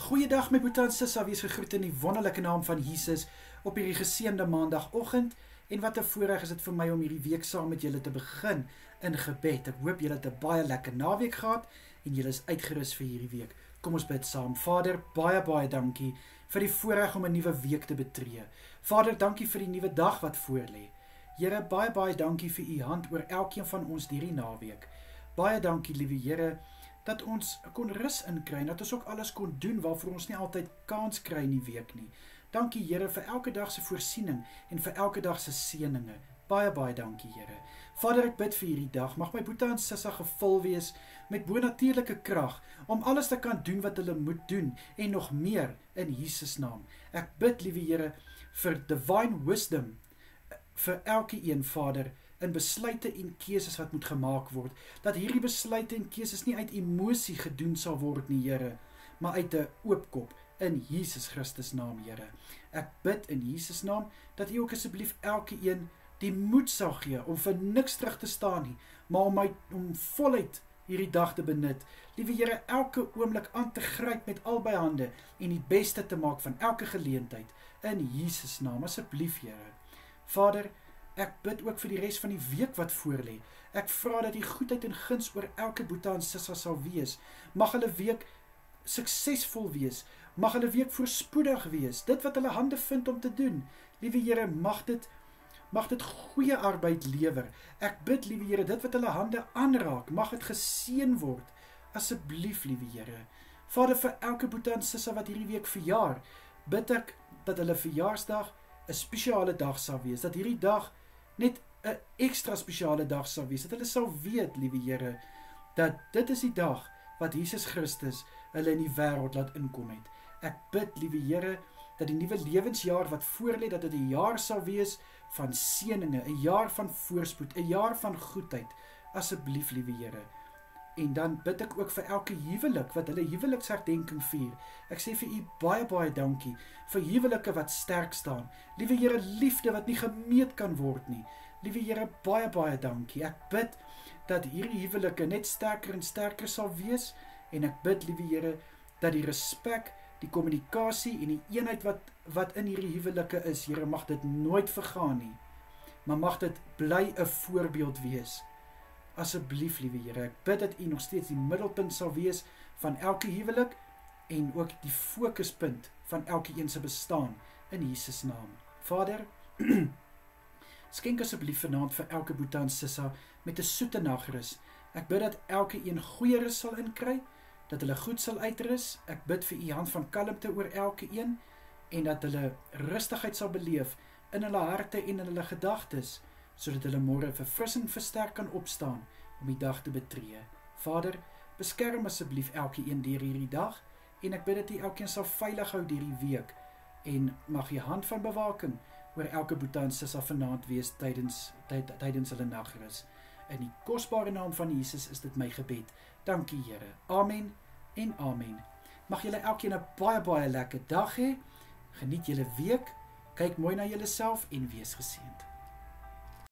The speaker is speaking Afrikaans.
Goeiedag my boetie en sissa, wees gegroet in die wonderlike naam van Jesus op hierdie geseënde maandagoggend. En wat 'n voorreg is dit vir my om hierdie week saam met julle te begin in gebed. Ek hoop julle het 'n baie lekker naweek gehad en julle is uitgerus vir hierdie week. Kom ons bid saam. Vader, baie dankie vir die voorreg om 'n nuwe week te betree. Vader, dankie vir die nuwe dag wat voorlê. Here, baie dankie vir u hand oor elkeen van ons hierdie naweek. Baie dankie, liewe Here, dat ons kon rus inkry en dat ons ook alles kon doen waarvoor ons nie altyd kans kry in die week nie. Dankie Here vir elke dag se voorsiening en vir elke dag se seëninge. Baie dankie Here. Vader, ek bid vir hierdie dag. Mag my boetie en sissa gevul wees met bonatuurlike krag om alles te kan doen wat hulle moet doen en nog meer in Jesus naam. Ek bid, liewe Here, vir divine wisdom vir elke een, Vader, in besluite en keuses wat moet gemaak word, dat hierdie besluite en keuses nie uit emosie gedoen sal word nie, Here, maar uit 'n oop kop, in Jesus Christus naam, Here. Ek bid in Jesus naam, dat U ook asseblief elke een die moed sal gee, om vir niks terug te staan nie, maar om voluit hierdie dag te benut. Liewe Here, elke oomblik aan te gryp met albei hande, en die beste te maak van elke geleentheid, in Jesus naam, asseblief, Here. Vader, ek bid ook vir die res van die week wat voorlê. Ek vra dat die goedheid en guns oor elke boetie en sissa sal wees. Mag hulle week suksesvol wees. Mag hulle week voorspoedig wees. Dit wat hulle hande vind om te doen. Liewe Here, mag dit goeie arbeid lewer. Ek bid, liewe Here, dit wat hulle hande aanraak, mag dit geseën word. Asseblief, liewe Here. Vader, vir elke boetie en sissa wat hierdie week verjaar, bid ek dat hulle verjaarsdag 'n spesiale dag sal wees, dat hierdie dag net 'n ekstra spesiale dag sal wees, dat hulle sal weet, liewe Here, dat dit is die dag wat Jesus Christus hulle in die wêreld laat inkom het. Ek bid, liewe Here, dat die nuwe lewensjaar wat voorlê, dat dit 'n jaar sal wees van seëninge, 'n jaar van voorspoed, 'n jaar van goedheid, asseblief, liewe Here. En dan bid ek ook vir elke huwelik wat hulle huweliksherdenking vier. Ek sê vir u baie dankie vir huwelike wat sterk staan. Liewe Here, liefde wat nie gemeet kan word nie. Liewe Here, baie dankie. Ek bid dat hierdie huwelike net sterker en sterker sal wees. En ek bid, liewe Here, dat die respek, die kommunikasie en die eenheid wat in hierdie huwelike is, Here, mag dit nooit vergaan nie. Maar mag dit bly 'n voorbeeld wees. Asseblief, liewe Here, ek bid dat U nog steeds die middelpunt sal wees van elke huwelik en ook die fokuspunt van elke een se bestaan in Jesus naam. Vader, skenk asseblief vanaand vir elke boetie en sissa met 'n soete nagrus. Ek bid dat elke een goeie rus sal inkry, dat hulle goed sal uitrus. Ek bid vir U hand van kalmte oor elke een en dat hulle rustigheid sal beleef in hulle harte en in hulle gedagtes, sodat hulle môre verfris en versterk kan opstaan om die dag te betree. Vader, beskerm asseblief elke een deur hierdie dag en ek bid dat U elkeen sal veilig hou deur die week en mag U hand van bewaking oor elke boetie en sissa vanaand wees tydens hulle nagrus. In die kosbare naam van Jesus is dit my gebed. Dankie Here. Amen en amen. Mag julle elkeen 'n baie lekker dag hê. Geniet julle week. Kyk mooi na julleself en wees geseënd.